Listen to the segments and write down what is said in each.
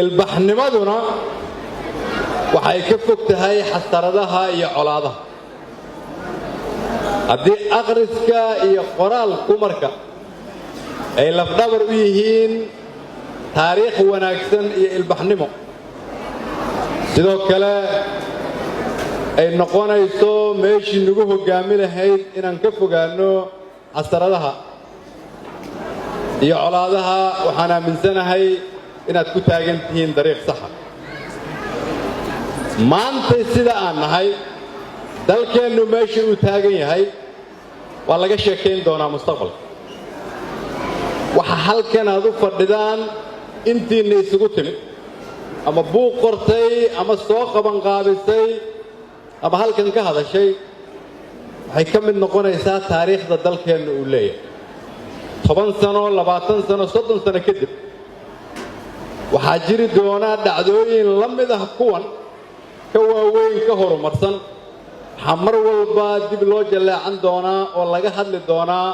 ilbaxnimaduna waxay ka fog tahay xasaradaha iyo colaadaha haddii akhriska iyo qoraalku marka ay lafdhabar u yihiin taariikh wanaagsan iyo ilbaxnimo sidoo kale ay noqonayso meeshii nagu hogaami lahayd inaan ka fogaano xasaradaha iyo colaadaha waxaan aaminsanahay inaad ku taagan tihiin dariiq saxa maanta sida aan nahay dalkeennu meeshii uu taagan yahay waa laga sheekayn doonaa mustaqbalka waxa halkan aad u fadhidaan intiina isugu timid ama buuq qortay ama soo qabanqaabisay ama halkan ka hadashay waxay ka mid noqonaysaa taariikhda dalkeenna uu leeyahay 10 sano 20 sano 30 sano kadib waxaa jiri doona dhacdooyin la mid ah kuwan ka waaweyn ka horumarsan waxaa mar walba dib loo jaleecan doonaa oo laga hadli doonaa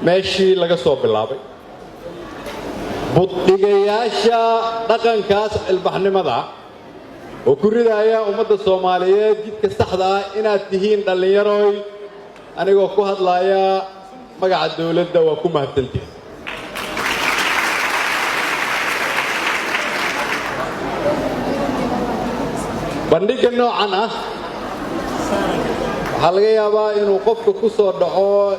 meeshii laga soo bilaabay buddhigayaasha dhaqankaas ilbaxnimada oo ku ridaya ummadda Soomaaliyeed jidka saxda ah inaad tihiin dhallinyaroy anigoo ku hadlaya magaca dawladda waa ku mahadsantihiin bandhigga noocan ah waxaa laga yaabaa inuu qofka ku soo dhaco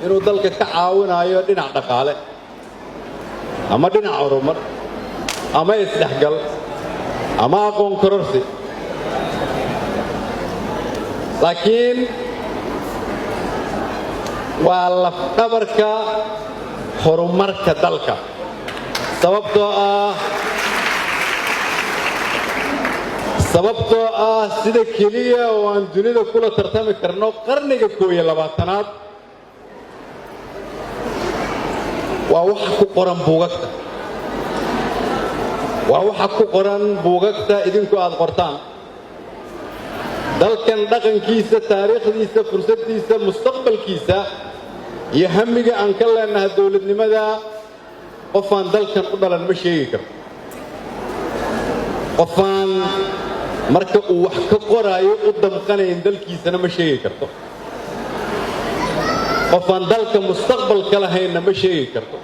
inuu dalka ka caawinayo dhinac dhaqaale ama dhinac horumar ama isdhexgal ama aqoon kororsi laakiin waa lafdhabarka horumarka dalka sababtoo ah sida keliya oo aan dunida kula tartami karno qarniga 21aad waa waxa ku qoran buugagta waa waxa ku qoran buugagta idinku aad qortaan dalkan dhaqankiisa taariikhdiisa fursadiisa mustaqbalkiisa iyo hamiga aan ka leenahay dawladnimada qofaan dalkan u dhalan ma sheegi karo qofaan marka uu wax ka qoraayo u damqanayn dalkiisana ma sheegi karto qofaan dalka mustaqbalka lahaynna ma sheegi karto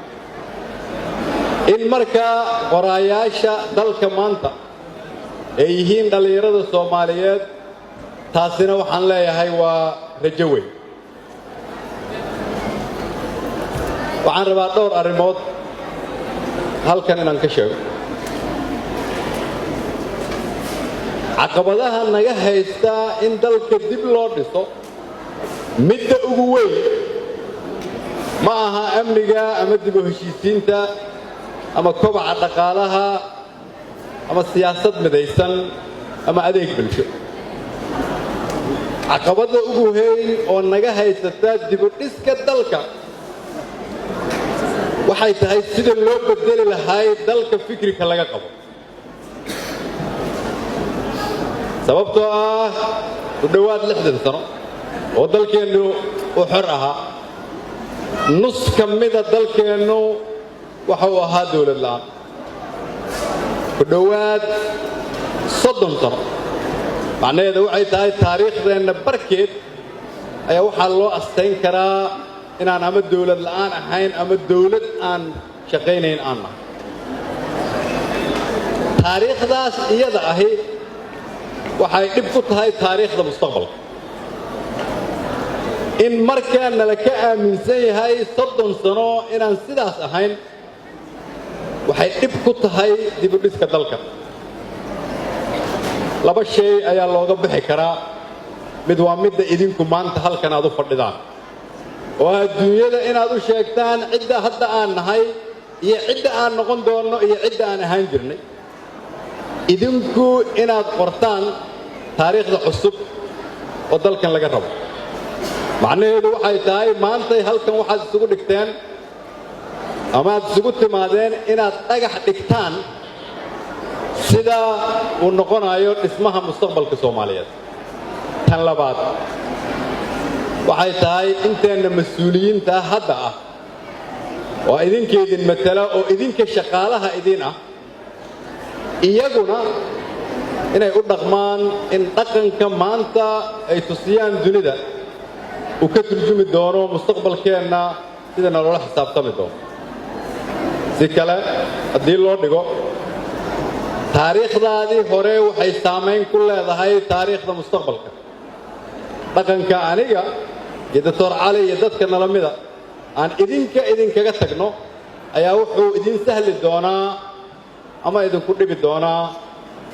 in marka qoraayaasha dalka maanta ay yihiin dhallinyarada Soomaaliyeed taasina waxaan leeyahay waa rajo weyn waxaan rabaa dhowr arrimood halkan inaan ka sheego caqabadaha naga haysta in dalka dib loo dhiso midda ugu weyn ma aha amniga ama dib u heshiisiinta ama kobaca dhaqaalaha ama siyaasad midaysan ama adeeg bulsho caqabada ugu weyn oo naga haysata dib u dhiska dalka waxay tahay sida loo bedeli lahaa dalka fikirka laga qabo sababtoo ah u dhawaad 60 sano oo dalkeennu uu xor ahaa nus ka mid ah dalkeennu waxa uu ahaa dawlad la'aan u dhawaad 30 sano macnaheedu waxay tahay taariikhdeenna barkeed ayaa waxaa loo asteyn karaa inaan ama dawlad la'aan ahayn ama dawlad aan shaqaynayn aan nahay taariikhdaas iyada ahi waxay dhib ku tahay taariikhda mustaqbalka in markaana la ka aaminsan yahay 30 sano inaan sidaas ahayn waxay dhib ku tahay dib u dhiska dalka laba shay ayaa looga bixi karaa mid waa midda idinku maanta halkan aad u fadhidaan oo adduunyada inaad u sheegtaan cidda hadda aan nahay iyo cidda aan noqon doono iyo cidda aan ahaan jirnay idinku inaad qortaan taariikhda cusub oo dalkan laga rabo macnaheedu waxay tahay maanta halkan waxaad isugu dhigteen ama aad isugu timaadeen inaad dhagax dhigtaan sida uu noqonayo dhismaha mustaqbalka Soomaaliyeed tan labaad waxay tahay inteena mas'uuliyiinta hadda ah oo idinkeedin matala oo idinka shaqaalaha idin ah iyaguna inay u dhaqmaan in dhaqanka maanta ay tusiyaan dunida uu ka turjumi doono mustaqbalkeenna sida naloola xisaabtami doono si kale haddii loo dhigo taariikhdaadii hore waxay saamayn ku leedahay taariikhda mustaqbalka dhaqanka aniga iyo doctor cali iyo dadka nala mida aan idinkaga tagno ayaa wuxuu idin sahli doonaa ama idinku dhibi doonaa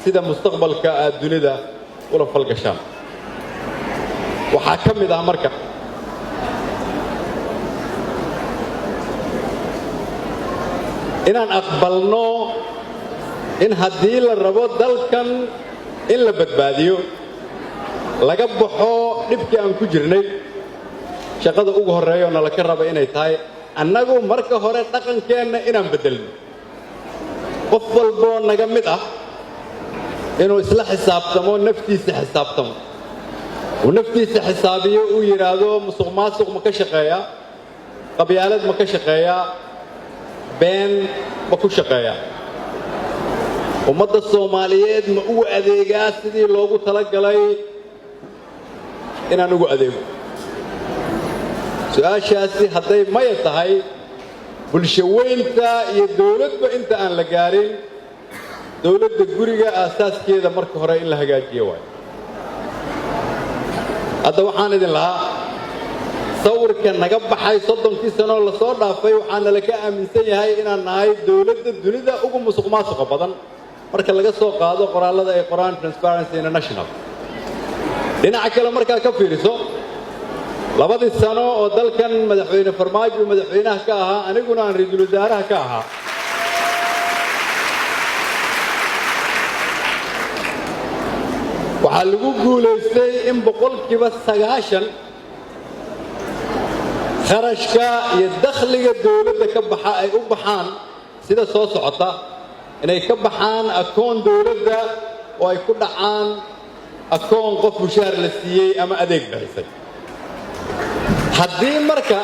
sida mustaqbalka aad dunida ula falgashaan waxaa ka mid ah marka inaan aqbalno in haddii la rabo dalkan in la badbaadiyo laga baxo dhibkii aan ku jirnay shaqada ugu horreeyo nala ka raba inay tahay annagu marka hore dhaqankeenna inaan beddelno qof walboo naga mid ah inuu isla xisaabtamo naftiisa xisaabtamo uu naftiisa xisaabiyo uu yidhaahdo musuq maasuq ma ka shaqeeyaa qabyaalad ma ka shaqeeyaa been ma ku shaqeeyaa ummadda soomaaliyeed ma ugu adeegaa sidii loogu talagalay inaan ugu adeego su-aashaasi hadday maya tahay bulsho weynta iyo dawladba inta aan la gaarin dawladda guriga aasaaskeeda marka hore in la hagaajiyo waayo hadda waxaan idin lahaa sawirka naga baxay 30 sano la soo dhaafay waxaana la ka aaminsan yahay inaan nahay dawladda dunida ugu musuqmaasuqa badan marka laga soo qaado qoraalada ay qoraan Transparency International dhinaca kale markaa ka fiiriso labadii sano oo dalkan madaxweyne farmaajo madaxweynaha ka ahaa aniguna aan ra'iisul wasaaraha ka ahaa waxaa lagu guulaystay in 90% kharashka iyo dakhliga dawladda ka baxa ay u baxaan sida soo socota inay ka baxaan akoon dawladda oo ay ku dhacaan akoon qof mushaar la siiyey ama adeeg bixisay haddii marka